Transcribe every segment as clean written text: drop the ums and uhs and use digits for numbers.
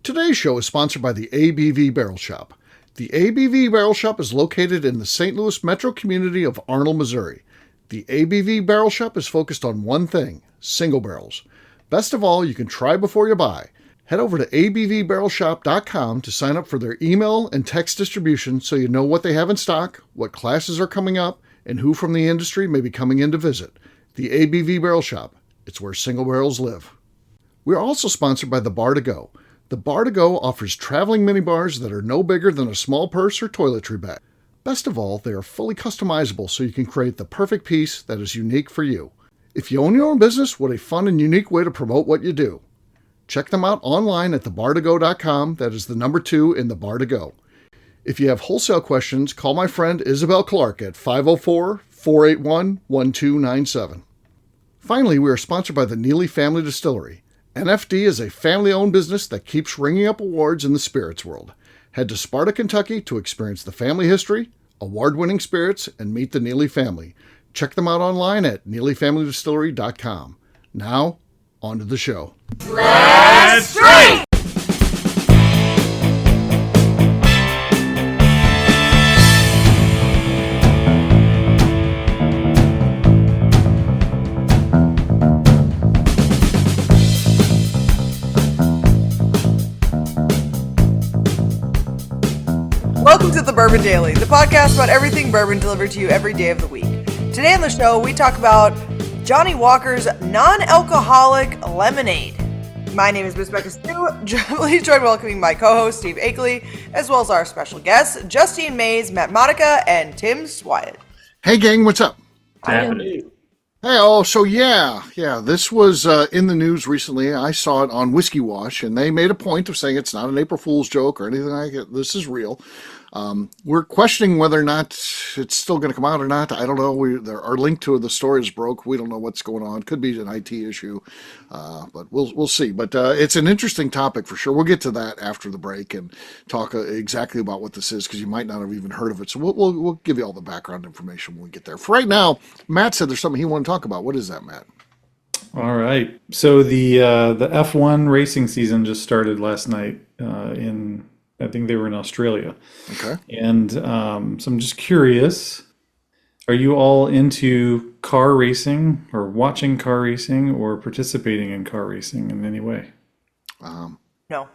Today's show is sponsored by the ABV Barrel Shop. The ABV Barrel Shop is located in the St. Louis metro community of Arnold, Missouri. The ABV Barrel Shop is focused on one thing, single barrels. Best of all, you can try before you buy. Head over to abvbarrelshop.com to sign up for their email and text distribution so you know what they have in stock, what classes are coming up, and who from the industry may be coming in to visit. The ABV Barrel Shop. It's where single barrels live. We are also sponsored by the Bar to Go. The Bar to Go offers traveling minibars that are no bigger than a small purse or toiletry bag. Best of all, they are fully customizable so you can create the perfect piece that is unique for you. If you own your own business, what a fun and unique way to promote what you do. Check them out online at thebar2go.com. That is the number 2 in the Bar to Go. If you have wholesale questions, call my friend Isabel Clark at 504-481-1297. Finally, we are sponsored by the Neely Family Distillery. NFD is a family-owned business that keeps ringing up awards in the spirits world. Head to Sparta, Kentucky to experience the family history, award-winning spirits, and meet the Neely family. Check them out online at neelyfamilydistillery.com. Now, on to the show. Let's drink! Welcome to the Bourbon Daily, the podcast about everything bourbon delivered to you every day of the week. Today on the show, we talk about Johnny Walker's non-alcoholic lemonade. My name is Miss Becca Stu. Please join welcoming my co-host, Steve Akeley, as well as our special guests, Justine Mays, Matt Monica, and Tim Swyatt. Hey gang, what's up? Hey, This was in the news recently. I saw it on Whiskey Wash, and they made a point of saying it's not an April Fool's joke or anything like it. This is real. We're questioning whether or not it's still going to come out or not. I don't know. Our link to the story is broke. We don't know what's going on. Could be an IT issue, but we'll see. But it's an interesting topic for sure. We'll get to that after the break and talk exactly about what this is because you might not have even heard of it. So we'll give you all the background information when we get there. For right now, Matt said there's something he wanted to talk about. What is that, Matt? All right. So the F1 racing season just started last night I think they were in Australia. Okay. And so I'm just curious, are you all into car racing or watching car racing or participating in car racing in any way? No.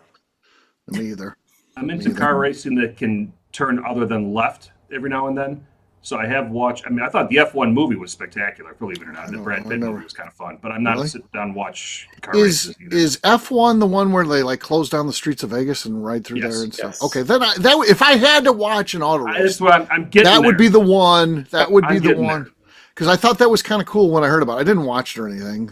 Me either. I'm into car racing that can turn other than left every now and then. So I have watched, I thought the F1 movie was spectacular, believe it or not. The Brad Pitt movie was kind of fun, but I'm not sit down and watch car races either. Is F1 the one where they like close down the streets of Vegas and ride through there and stuff? Yes. Okay, then if I had to watch an auto race, that's what I'm getting that would there. be the one. That would be I'm the getting one. there. Because I thought that was kind of cool when I heard about it. I didn't watch it or anything.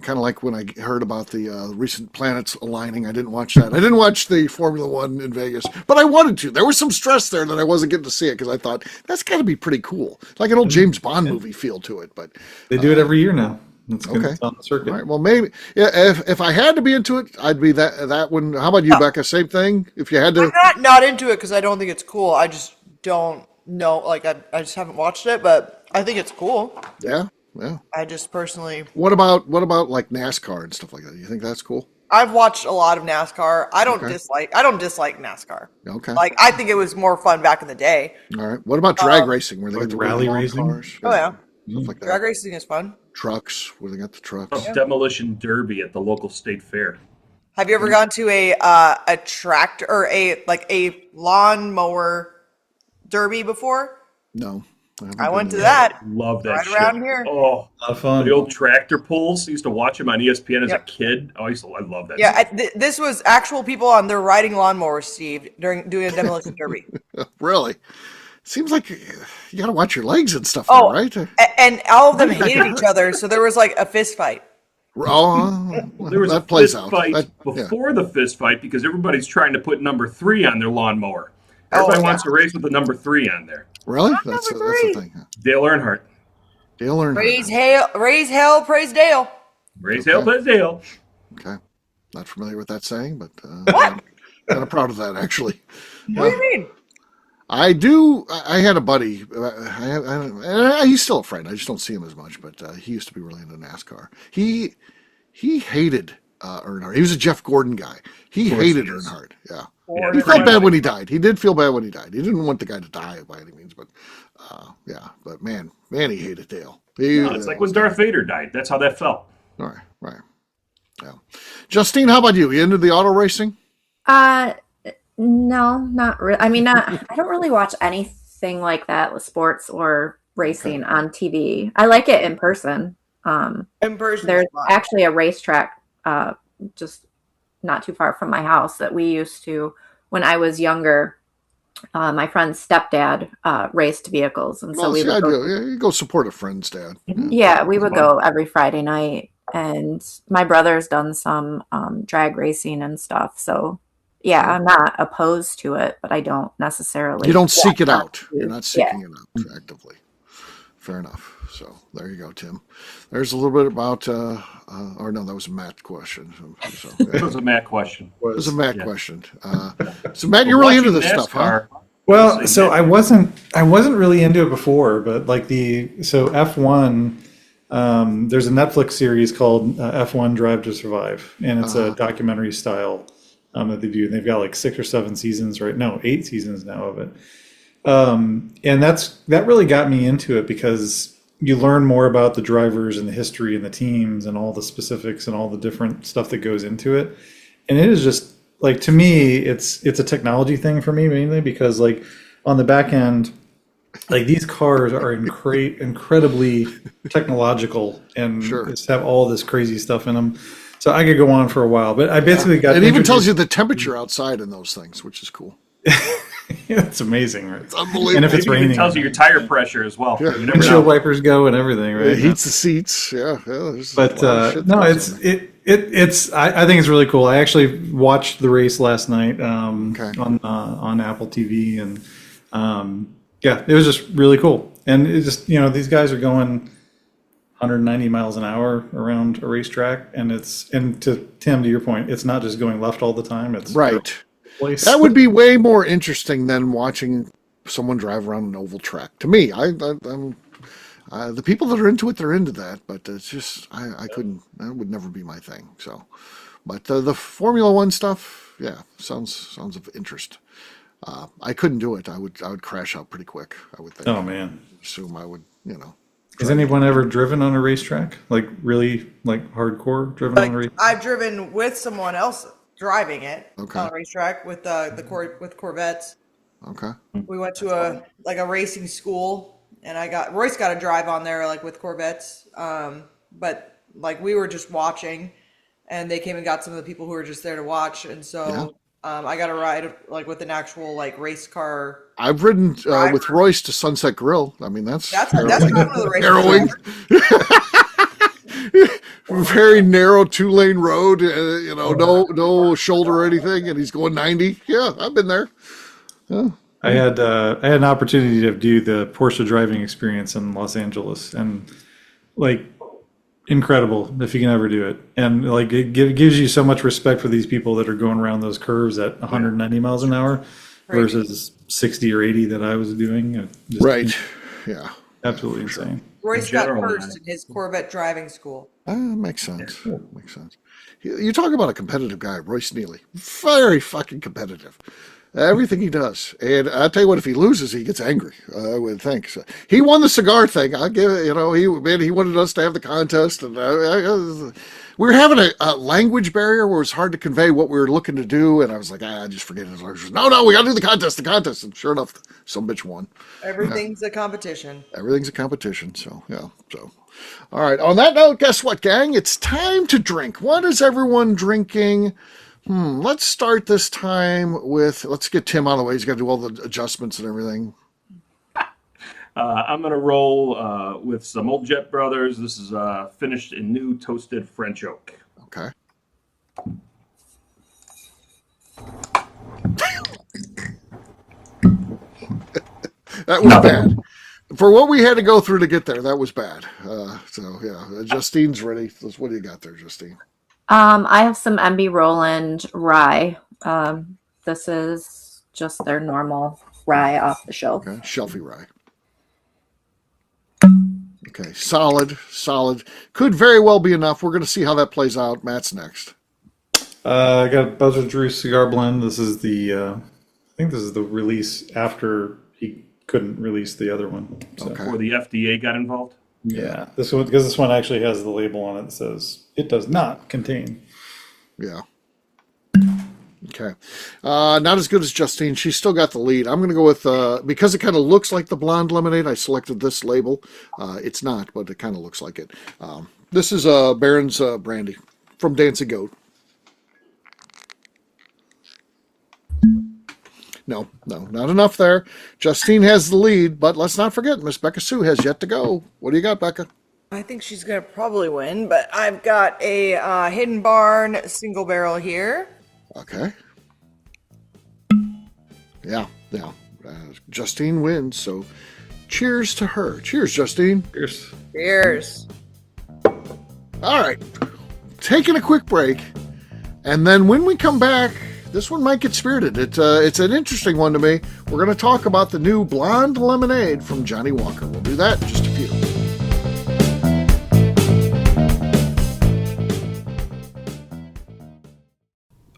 Kind of like when I heard about the recent planets aligning. I didn't watch that. I didn't watch the Formula One in Vegas, but I wanted to. There was some stress there that I wasn't getting to see it because I thought that's got to be pretty cool, like an old James Bond movie feel to it. But They do it every year now. It's okay. It's on the circuit. All right. Well, maybe. Yeah. If I had to be into it, I'd be that one. How about you, Becca? Same thing. If you had to. I'm not into it because I don't think it's cool. I just don't know. Like, I just haven't watched it, but I think it's cool. Yeah. Yeah. I just personally... What about like NASCAR and stuff like that? You think that's cool? I've watched a lot of NASCAR. I don't dislike NASCAR. Okay. Like, I think it was more fun back in the day. All right. What about drag racing, where they like got the rally long racing? cars? Oh, yeah. Stuff like that. Drag racing is fun. Trucks, where they got the trucks. Demolition Derby at the local state fair. Have you ever gone to a tractor or a lawnmower derby before? No. I went to that. Love that right shit. around here. Oh, A lot of fun. the old tractor pulls. I used to watch them on ESPN as a Yep. kid. I love that. Yeah, this was actual people on their riding lawnmowers, Steve, doing a demolition derby. Really? Seems like you got to watch your legs and stuff, Oh, there, right? and all of them hated each other, so there was like a fist fight. Oh, There was that a plays fist out. fight That- yeah. before the fist fight because everybody's trying to put number 3 on their lawnmower. Everybody wants to race with the number 3 on there. Really? Not That's number the three. thing. Huh? Dale Earnhardt. Dale Earnhardt. Raise hell, praise Dale. Raise hell, praise Dale. Okay. Not familiar with that saying, but I'm kind of proud of that, actually. What do you mean? I do. I had a buddy. He's still a friend. I just don't see him as much. But he used to be really into NASCAR. He hated Earnhardt. He was a Jeff Gordon guy. He hated Earnhardt. Yeah. Or He felt bad when he died. He did feel bad when he died. He didn't want the guy to die by any means, but yeah. But man, he hated Dale. It's like when Darth Vader died. That's how that felt. Right. Yeah. Justine, how about you? You into the auto racing? No, not really. I mean, I don't really watch anything like that with sports or racing on TV. I like it in person. in person. There's actually a racetrack just not too far from my house that we used to, when I was younger, my friend's stepdad raced vehicles. And so we would you go support a friend's dad. Yeah, we would go every Friday night. And my brother's done some drag racing and stuff. So yeah, I'm not opposed to it, but I don't necessarily. You don't seek it out. You're not seeking Yeah. it out actively. Fair enough. So there you go, Tim. There's a little bit about, or no, that was a Matt question. So, It was a Matt question. It was a Matt question. So Matt, you're really into this stuff, huh? Well, so I wasn't really into it before, but like F1, there's a Netflix series called F1 Drive to Survive, and it's a documentary style that they do, and they've got like 6 or 7 seasons, right? No, 8 seasons now of it. And that really got me into it because you learn more about the drivers and the history and the teams and all the specifics and all the different stuff that goes into it. And it is just like, to me, it's a technology thing for me mainly because like on the back end, like these cars are incredibly technological and just have all this crazy stuff in them. So I could go on for a while, but I basically got. It even tells you the temperature outside in those things, which is cool. It's amazing, right? It's unbelievable. And if it's raining, it tells you your tire pressure as well. Yeah. You never windshield know. wipers go and everything, right? It heats the seats. Yeah. But no, it's I think it's really cool. I actually watched the race last night on Apple TV, and yeah, it was just really cool. And it just, these guys are going 190 miles an hour around a racetrack, and to Tim, to your point, it's not just going left all the time. It's right. Place. That would be way more interesting than watching someone drive around an oval track. To me, I'm the people that are into it, they're into that. But it's just I couldn't. That would never be my thing. So, but the Formula One stuff, yeah, sounds of interest. I couldn't do it. I would crash out pretty quick. I would think. Oh man. Assume I would. Has anyone ever driven on a racetrack? Like really, like hardcore driven on a racetrack? I've driven with someone else driving it on a racetrack with with Corvettes. Okay. We went to a racing school, and Royce got a drive on there like with Corvettes. But like we were just watching, and they came and got some of the people who were just there to watch, and so I got a ride like with an actual like race car. I've ridden with Royce to Sunset Grill. I mean that's kind of the race harrowing. Very narrow 2-lane road, no shoulder or anything, and he's going 90. Yeah, I've been there. Yeah. I had an opportunity to do the Porsche driving experience in Los Angeles, and like incredible if you can ever do it. And like it gives you so much respect for these people that are going around those curves at 190 miles an hour versus 60 or 80 that I was doing. Right. Yeah. Absolutely insane. Royce got first in his Corvette driving school. Makes sense. Makes sense. You talk about a competitive guy, Royce Neely. Very fucking competitive. Everything he does. And I'll tell you what, if he loses, he gets angry, I would think. So he won the cigar thing. I'll give it, he wanted us to have the contest. And we were having a language barrier where it was hard to convey what we were looking to do. And I was like, just forget it. No, we got to do the contest. And sure enough, some bitch won. Everything's a competition. Everything's a competition. So, yeah. So, all right. On that note, guess what, gang? It's time to drink. What is everyone drinking? Let's start this time let's get Tim out of the way. He's got to do all the adjustments and everything. I'm going to roll with some Old Jet Brothers. This is finished in new toasted French oak. Okay. That was bad. For what we had to go through to get there, that was bad. So, yeah. Justine's ready. What do you got there, Justine? I have some MB Roland rye. This is just their normal rye off the shelf. Okay, shelfie rye. Okay, solid. Could very well be enough. We're going to see how that plays out. Matt's next. I got a Buzzard Drew cigar blend. This is I think this is the release after he couldn't release the other one. So, Before the FDA got involved. yeah, this one, because this one actually has the label on it that says it does not contain. Yeah. Okay. Not as good as Justine. She's still got the lead. I'm going to go with, because it kind of looks like the blonde lemonade, I selected this label. It's not, but it kind of looks like it. This is Baron's brandy from Dancing Goat. No, not enough there. Justine has the lead, but let's not forget, Miss Becca Sue has yet to go. What do you got, Becca? I think she's going to probably win, but I've got a Hidden Barn single barrel here. Okay. Yeah. Justine wins, so cheers to her. Cheers, Justine. Cheers. Cheers. All right. Taking a quick break, and then when we come back, this one might get spirited. It's an interesting one to me. We're going to talk about the new blonde lemonade from Johnny Walker. We'll do that in just a few.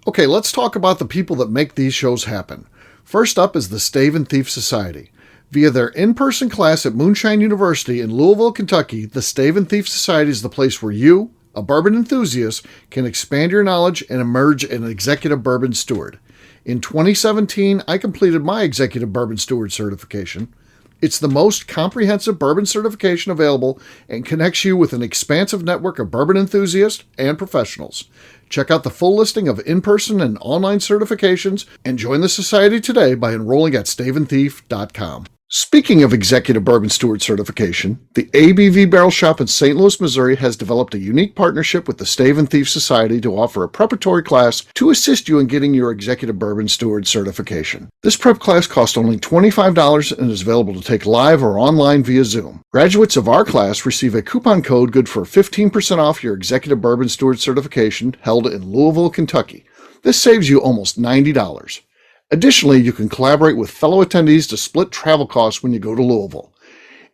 Okay, let's talk about the people that make these shows happen. First up is the Stave and Thief Society. Via their in-person class at Moonshine University in Louisville, Kentucky, the Stave and Thief Society is the place where you, a bourbon enthusiast, can expand your knowledge and emerge an executive bourbon steward. In 2017, I completed my executive bourbon steward certification. It's the most comprehensive bourbon certification available and connects you with an expansive network of bourbon enthusiasts and professionals. Check out the full listing of in-person and online certifications and join the society today by enrolling at staveandthief.com. Speaking of Executive Bourbon Steward certification, the ABV Barrel Shop in St. Louis, Missouri has developed a unique partnership with the Stave and Thief Society to offer a preparatory class to assist you in getting your Executive Bourbon Steward certification. This prep class costs only $25 and is available to take live or online via Zoom. Graduates of our class receive a coupon code good for 15% off your Executive Bourbon Steward certification held in Louisville, Kentucky. This saves you almost $90. Additionally, you can collaborate with fellow attendees to split travel costs when you go to Louisville.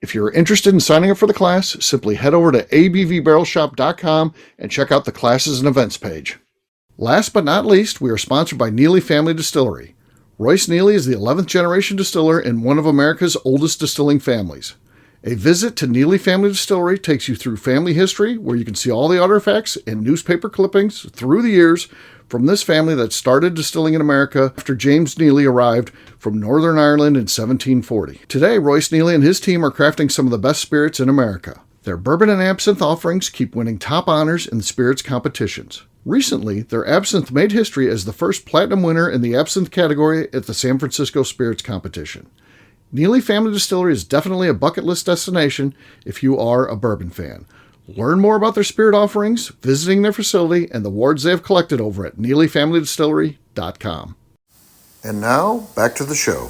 If you're interested in signing up for the class, simply head over to abvbarrelshop.com and check out the classes and events page. Last but not least, we are sponsored by Neely Family Distillery. Royce Neely is the 11th generation distiller in one of America's oldest distilling families. A visit to Neely Family Distillery takes you through family history, where you can see all the artifacts and newspaper clippings through the years from this family that started distilling in America after James Neely arrived from Northern Ireland in 1740. Today, Royce Neely and his team are crafting some of the best spirits in America. Their bourbon and absinthe offerings keep winning top honors in the spirits competitions. Recently, their absinthe made history as the first platinum winner in the absinthe category at the San Francisco Spirits Competition. Neely Family Distillery is definitely a bucket list destination if you are a bourbon fan. Learn more about their spirit offerings, visiting their facility, and the awards they have collected over at NeelyFamilyDistillery.com. And now, back to the show.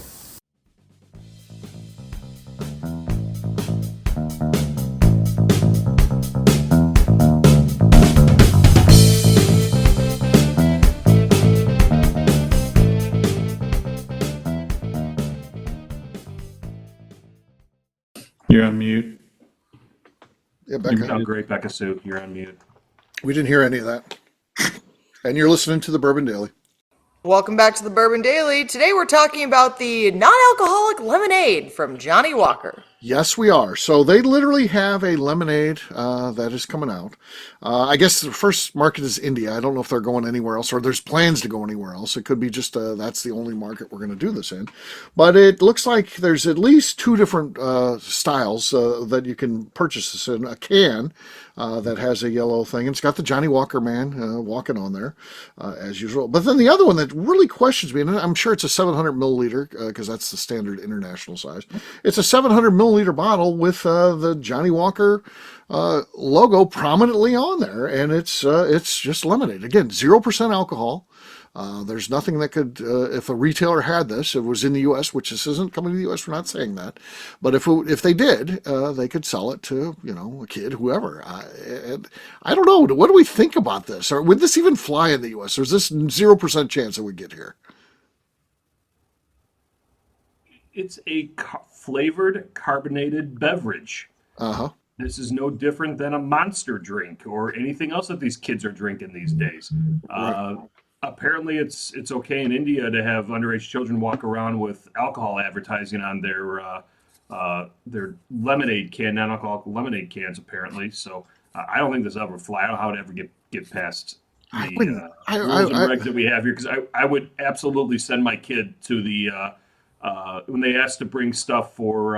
You're on mute. Yeah, You Becca, sound great, Becca Sue. You're on mute. we didn't hear any of that. And you're listening to the Bourbon Daily. Welcome back to the Bourbon Daily. Today we're talking about the non-alcoholic lemonade from Johnny Walker. Yes, we are. So they literally have a lemonade that is coming out. I guess the first market is India. I don't know if they're going anywhere else or there's plans to go anywhere else. It could be just that's the only market we're going to do this in. But it looks like there's at least two different styles that you can purchase this in. A can that has a yellow thing. And it's got the Johnny Walker man walking on there as usual. But then the other one that really questions me, and I'm sure it's a 700 milliliter because that's the standard international size. It's a 700 milliliter bottle with the Johnny Walker logo prominently on there, and it's just lemonade. Again, 0% alcohol. There's nothing that could, if a retailer had this, it was in the U.S., which this isn't coming to the U.S., we're not saying that, but if they did, they could sell it to, a kid, whoever. I don't know. What do we think about this? Or would this even fly in the U.S.? Or is this 0% chance it would get here? It's a flavored carbonated beverage. Uh-huh. This is no different than a Monster drink or anything else that these kids are drinking these days. Apparently, it's okay in India to have underage children walk around with alcohol advertising on their lemonade can, non-alcoholic lemonade cans. Apparently, so I don't think this will ever fly. I don't know how it ever get past the rules and regs that we have here. Because I would absolutely send my kid to the when they ask to bring stuff for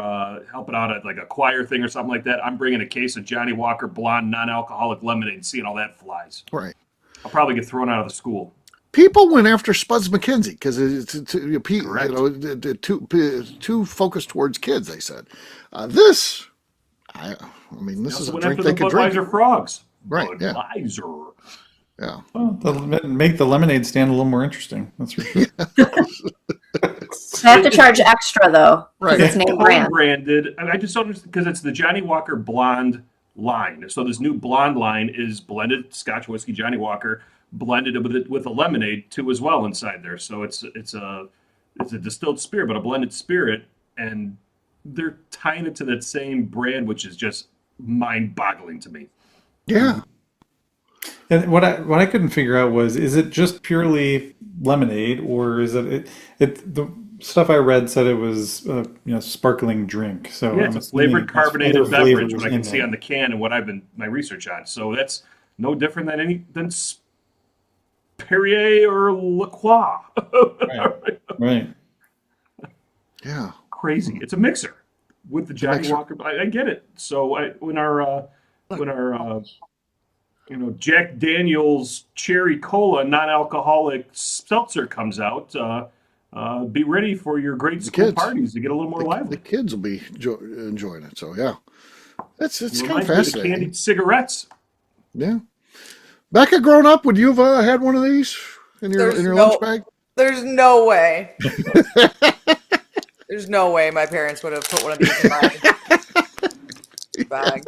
helping out at like a choir thing or something like that. I'm bringing a case of Johnny Walker Blonde non-alcoholic lemonade and seeing how that flies. Right. I'll probably get thrown out of the school. People went after Spuds McKenzie because it's too focused towards kids. They said this. I mean, this is a drink they could drink. Budweiser Frogs. Right. Budweiser. Yeah. Well, they'll make the lemonade stand a little more interesting. That's for sure. I have to charge extra though, right? It's name brand. Branded. I just don't understand because it's the Johnny Walker Blonde line. So this new blonde line is blended Scotch whiskey, Johnny Walker, blended with a lemonade too as well inside there. So it's a distilled spirit, but a blended spirit, and they're tying it to that same brand, which is just mind-boggling to me. Yeah. And what I couldn't figure out was, is it just purely lemonade, or is it the stuff I read said it was sparkling drink. So yeah, it's a flavored carbonated beverage, what I can see on the can and what I've been my research on. So that's no different than Perrier or La Croix. Right. Yeah. Crazy. It's a mixer with the Johnny Walker. I get it. So when our Jack Daniel's Cherry Cola non-alcoholic seltzer comes out, be ready for your grade school parties to get a little more lively. The kids will be enjoying it. So yeah, it's kind of fascinating. The candied cigarettes. Yeah. Becca, growing up, would you have had one of these in your lunch bag? There's no way. There's no way my parents would have put one of these in my bag.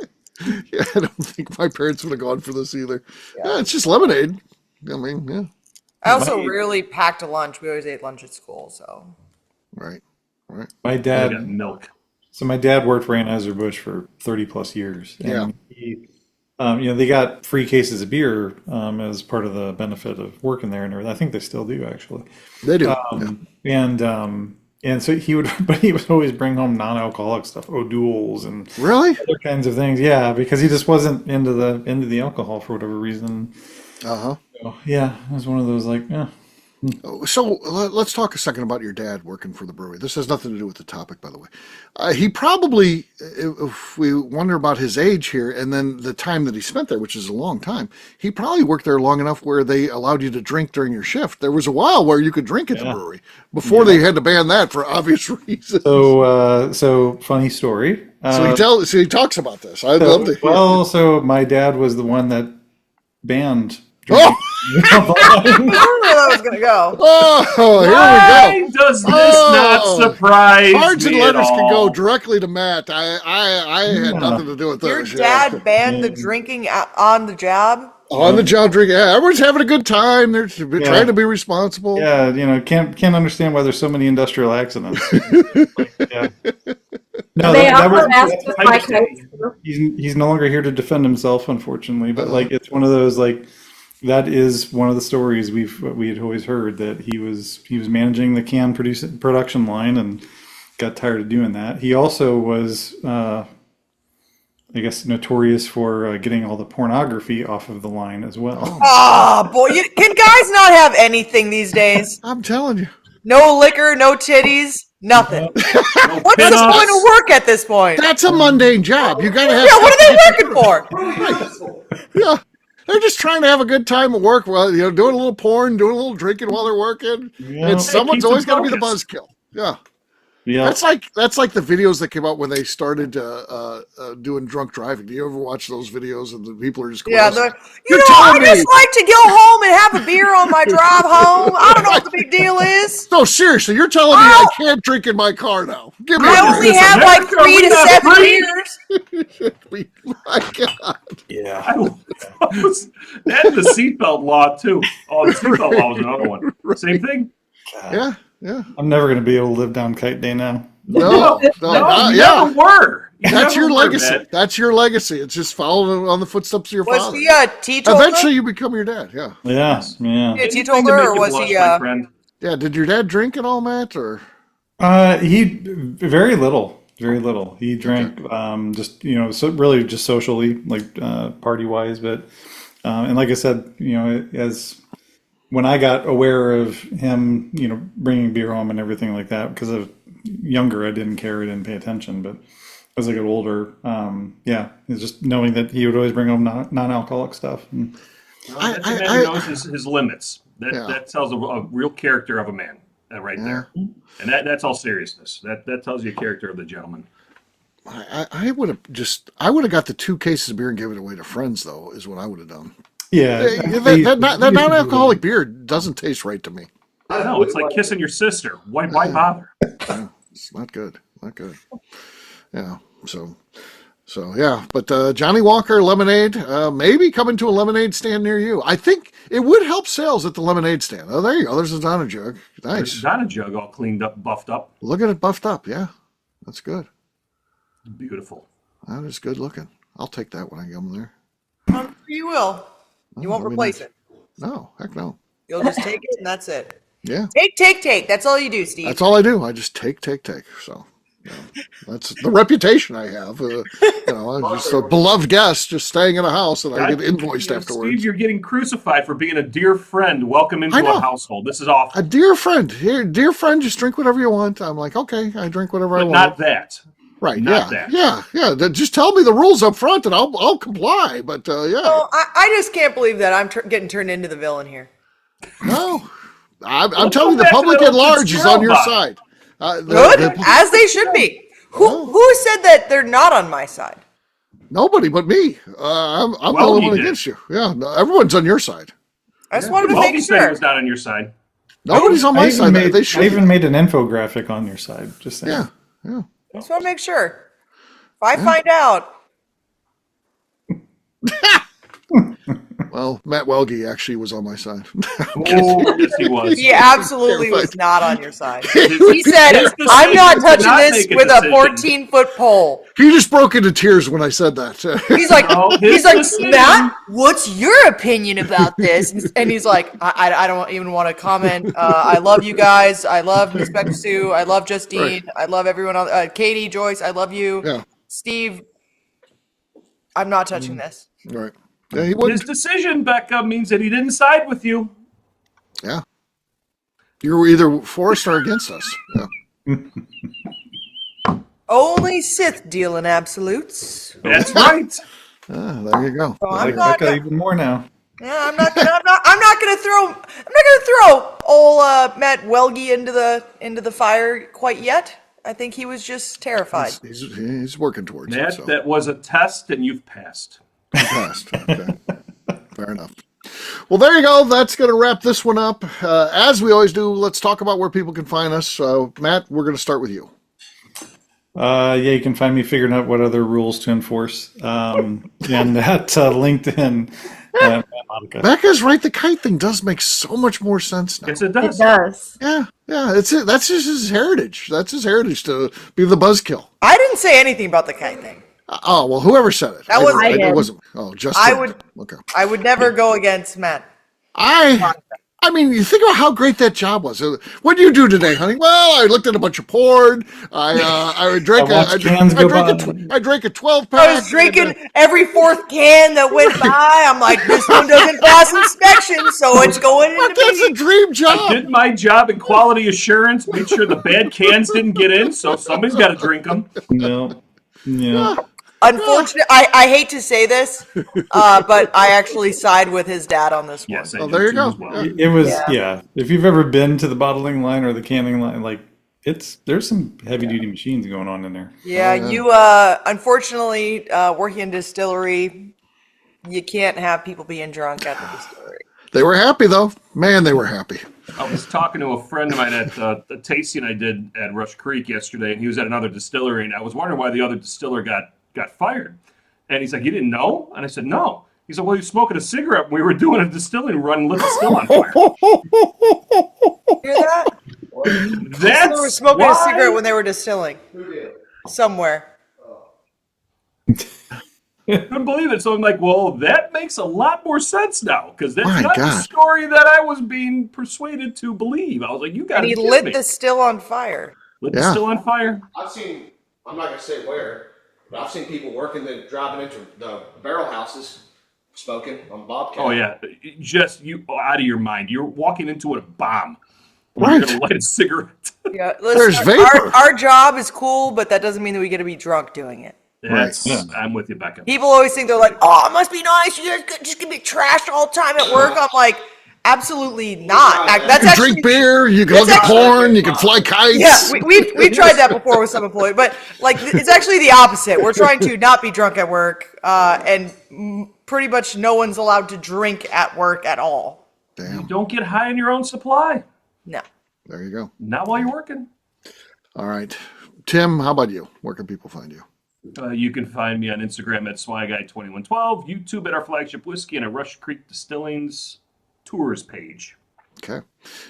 Yeah, I don't think my parents would have gone for this either. Yeah, it's just lemonade. I mean, yeah. I also rarely packed a lunch. We always ate lunch at school, so. Right. My dad got milk. So my dad worked for Anheuser-Busch for 30 plus years. And he, they got free cases of beer as part of the benefit of working there, and everything. I think they still do, actually. They do. And so he would always bring home non-alcoholic stuff, O'Doul's and really other kinds of things. Yeah, because he just wasn't into the alcohol for whatever reason. So, yeah, it was one of those So let's talk a second about your dad working for the brewery. This has nothing to do with the topic, by the way. He probably, if we wonder about his age here and then the time that he spent there, which is a long time, he probably worked there long enough where they allowed you to drink during your shift. There was a while where you could drink at the brewery before they had to ban that for obvious reasons. So funny story. So he talks about this. I'd love to hear. Well, so my dad was the one that banned drinking. I knew that was gonna go. Oh, here we go. Why does this not surprise Cards and me letters at all? can go directly to Matt. I had nothing to do with Your this. dad banned the drinking on the job? On the job drinking. Yeah, everyone's having a good time. They're trying to be responsible. Yeah, can't understand why there's so many industrial accidents. No, They also asked with my kids. he's no longer here to defend himself, unfortunately. But it's one of those that is one of the stories we had always heard, that he was managing the can production line and got tired of doing that. He also was, I guess, notorious for getting all the pornography off of the line as well. Oh, boy. Can guys not have anything these days? I'm telling you. No liquor, no titties, nothing. What's the point of work at this point? That's a mundane job. You got to have. Yeah, what are they working for? Yeah. They're just trying to have a good time at work, doing a little porn, doing a little drinking while they're working. Yeah. And someone's always got to be the buzzkill. Yeah. Yeah. That's like the videos that came out when they started doing drunk driving. Do you ever watch those videos and the people are just going, I just like to go home and have a beer on my drive home. I don't know what the big deal is. No, seriously, you're telling me I can't drink in my car now. Give me I only have like 3 to 7 beers. My God. Yeah. And the seatbelt law, too. Oh, the seatbelt law was another one. Same thing. Yeah. I'm never going to be able to live down Kite Day now. No, you yeah. never were. You That's never your were, legacy. Matt. That's your legacy. It's just following on the footsteps of your Was father. he a teetotaler? Eventually, you become your dad. Yeah. Yeah, yeah. A Anything to teetotaler, make or you was blush, he? my friend. Yeah. Did your dad drink at all, Matt? Or He very little, very little. He drank just so really just socially, like party wise. But and like I said, as when I got aware of him, bringing beer home and everything like that, because of younger, I didn't care, I didn't pay attention. But as I got older, it's just knowing that he would always bring home non-alcoholic stuff. And, That's a man who knows his limits. That tells a real character of a man right there. And that's all seriousness. That tells you a character of the gentleman. I would have got the 2 cases of beer and given it away to friends, though, is what I would have done. yeah, That non-alcoholic beer doesn't taste right to me. I know, it's like kissing your sister. Why bother? Yeah, it's not good. Not good. Yeah. So yeah. But Johnny Walker Lemonade, maybe coming to a lemonade stand near you. I think it would help sales at the lemonade stand. Oh, there you go. There's a Donna jug. There's Nice. a Donna jug all cleaned up, buffed up. Look at it buffed up. Yeah. That's good. Beautiful. That is good looking. I'll take that when I come there. You will. You won't replace it. No, heck no. You'll just take it, and that's it. Yeah. Take. That's all you do, Steve. That's all I do. I just take. So, that's the reputation I have. I'm just a beloved guest, just staying in a house, and I get invoiced afterwards. Steve, you're getting crucified for being a dear friend. Welcome into a household. This is awful. A dear friend. Here, dear friend, just drink whatever you want. I'm like, okay, I drink whatever I But want. not that. Right. Not yeah. that. Yeah. Just tell me the rules up front, and I'll comply. But yeah. Oh, I just can't believe that I'm getting turned into the villain here. No. I'm Well, telling you, go the back to public that at old large is on your Fitzgerald side. Good, as they should be. Who said that they're not on my side? Nobody but me. I'm the Well, only he one did. against you. Yeah. No, everyone's on your side. I just wanted to Well, make he said he sure. was not on your side. Nobody's on my side. They should. I even made an infographic on your side. Just saying. Yeah. I just want to make sure. If I find out, Well, Matt Welge actually was on my side. Oh, yes, he was. he absolutely was not on your side. His He said, decision I'm not to touching not this make with a decision. 14-foot pole. He just broke into tears when I said that. He's like, No, his decision- Matt, what's your opinion about this? And he's like, I don't even want to comment. I love you guys. I love Miss Becca Sue. I love Justine. Right. I love everyone else. Katie, Joyce, I love you. Yeah. Steve, I'm not touching this. Right. Yeah, he His wouldn't. decision, Becca, means that he didn't side with you. Yeah. You were either for us or against us. Yeah. Only Sith deal in absolutes. That's right. There you go. So I I'm like not. Becca even more now. Yeah, I'm not gonna throw old Matt Welge into the fire quite yet. I think he was just terrified. He's working towards it. Matt, So. that was a test, and you've passed. He passed. Okay. Fair enough. Well, there you go. That's going to wrap this one up. As we always do, let's talk about where people can find us. So, Matt, we're going to start with you. You can find me figuring out what other rules to enforce. And at LinkedIn. Matt Monica. Becca's right. The kite thing does make so much more sense now. Yes, it It does. does. Yeah. That's it. That's just his heritage. That's his heritage to be the buzzkill. I didn't say anything about the kite thing. Oh, well, whoever said it. That wasn't- I It did. wasn't. Oh, just. I would- Okay. I would never go against Matt. I mean, you think about how great that job was. What did you do today, honey? Well, I looked at a bunch of porn. I drank I watched cans go by. I drank a 12-pack. I was drinking every fourth can that went by. I'm like, this one doesn't pass inspection, so it's going But into that's me. a dream I job. did my job in quality assurance, made sure the bad cans didn't get in, so somebody's got to drink them. No. Yeah. Unfortunately, I hate to say this, but I actually side with his dad on this one. Yes, I Oh, do there you too go. as well. Yeah. It was, if you've ever been to the bottling line or the canning line, like, there's some heavy duty machines going on in there. Yeah, you unfortunately working in distillery, you can't have people being drunk at the distillery. They were happy, though. Man, they were happy. I was talking to a friend of mine at the tasting I did at Rush Creek yesterday, and he was at another distillery, and I was wondering why the other distiller got fired. And he's like, "You didn't know?" And I said, "No." He said, "Well, he was smoking a cigarette when we were doing a distilling run and lit the still on fire." Hear that? They were smoking a cigarette when they were distilling. Who did? Somewhere. Couldn't believe it. So I'm like, well, that makes a lot more sense now because that's My not the God. story that I was being persuaded to believe. I was like, you got to And he be lit me. the still on fire. Lit the Yeah. still on fire. I've seen, I'm not going to say where, but I've seen people working, driving into the barrel houses, smoking on Bobcat. Oh yeah, just you out of your mind. You're walking into a bomb. Right. You're gonna light a cigarette. Yeah, There's listen, vapor. our job is cool, but that doesn't mean that we get to be drunk doing it. I'm with you, Becca. People always think they're like, oh, it must be nice. You guys just can be trashed all the time at work. I'm like, absolutely not. That's You actually drink beer, you can look at porn, you can fly kites. Yeah, we tried that before with some employees, but like it's actually the opposite. We're trying to not be drunk at work, and pretty much no one's allowed to drink at work at all. Damn. Don't get high on your own supply. No. There you go. Not while you're working. All right. Tim, how about you? Where can people find you? You can find me on Instagram at SwyGuy2112, YouTube at our flagship whiskey, and a Rush Creek Distillings tours page. Okay.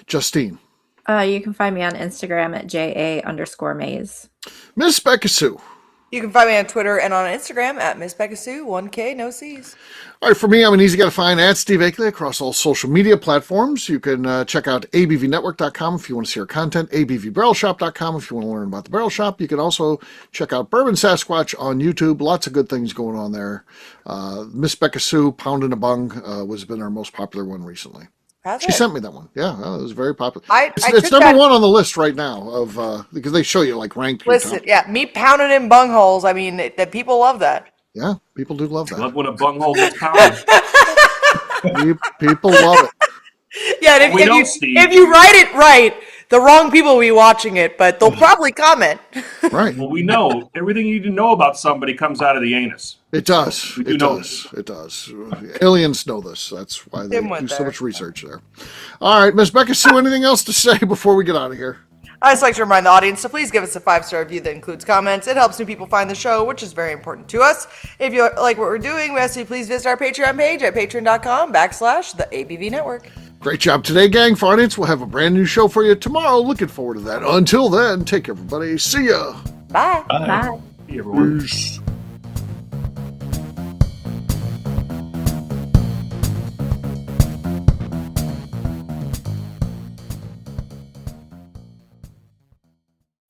Justine. You can find me on Instagram at JA_Maze. Miss Becca Sue. You can find me on Twitter and on Instagram at Miss Becca Sue, 1K, no C's. All right, for me, I'm an easy guy to find at Steve Akeley across all social media platforms. You can check out abvnetwork.com if you want to see our content, abvbarrelshop.com if you want to learn about the barrel shop. You can also check out Bourbon Sasquatch on YouTube. Lots of good things going on there. Miss Becca Sue, Pound in a Bung, has been our most popular one recently. She sent me that one. Yeah, it was very popular. It's number one on the list right now of because they show you like ranked. Listen, yeah, me pounding in bungholes. I mean, that people love that. Yeah, people do love that. Love when a bunghole gets pounded. People love it. Yeah, and if you write it right, the wrong people will be watching it, but they'll probably comment. Right. Well, we know everything you need to know about somebody comes out of the anus. It does. We do It know does. It does. Aliens know this. That's why they Tim went do so there. much research there. All right, Miss Becca Sue, anything else to say before we get out of here? I just like to remind the audience to please give us a 5-star review that includes comments. It helps new people find the show, which is very important to us. If you like what we're doing, we ask you to please visit our Patreon page at patreon.com/the ABV Network. Great job today, gang. For audience, we'll have a brand new show for you tomorrow. Looking forward to that. Until then, take care, everybody. See ya. Bye. Bye. Hey, everyone. Peace.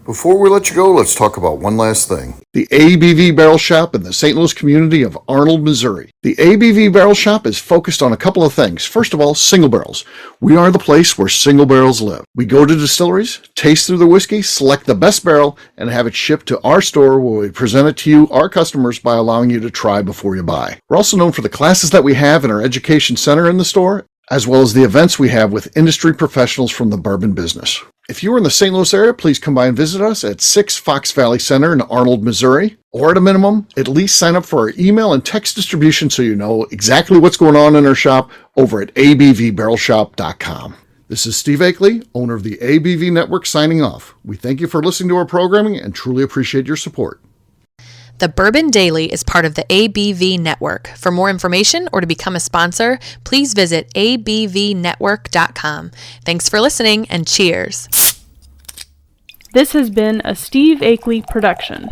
Before we let you go, let's talk about one last thing. The ABV Barrel Shop in the St. Louis community of Arnold, Missouri. The ABV Barrel Shop is focused on a couple of things. First of all, single barrels. We are the place where single barrels live. We go to distilleries, taste through the whiskey, select the best barrel, and have it shipped to our store where we present it to you, our customers, by allowing you to try before you buy. We're also known for the classes that we have in our education center in the store, as well as the events we have with industry professionals from the bourbon business. If you are in the St. Louis area, please come by and visit us at 6 Fox Valley Center in Arnold, Missouri. Or at a minimum, at least sign up for our email and text distribution so you know exactly what's going on in our shop over at abvbarrelshop.com. This is Steve Akeley, owner of the ABV Network, signing off. We thank you for listening to our programming and truly appreciate your support. The Bourbon Daily is part of the ABV Network. For more information or to become a sponsor, please visit abvnetwork.com. Thanks for listening and cheers. This has been a Steve Akeley production.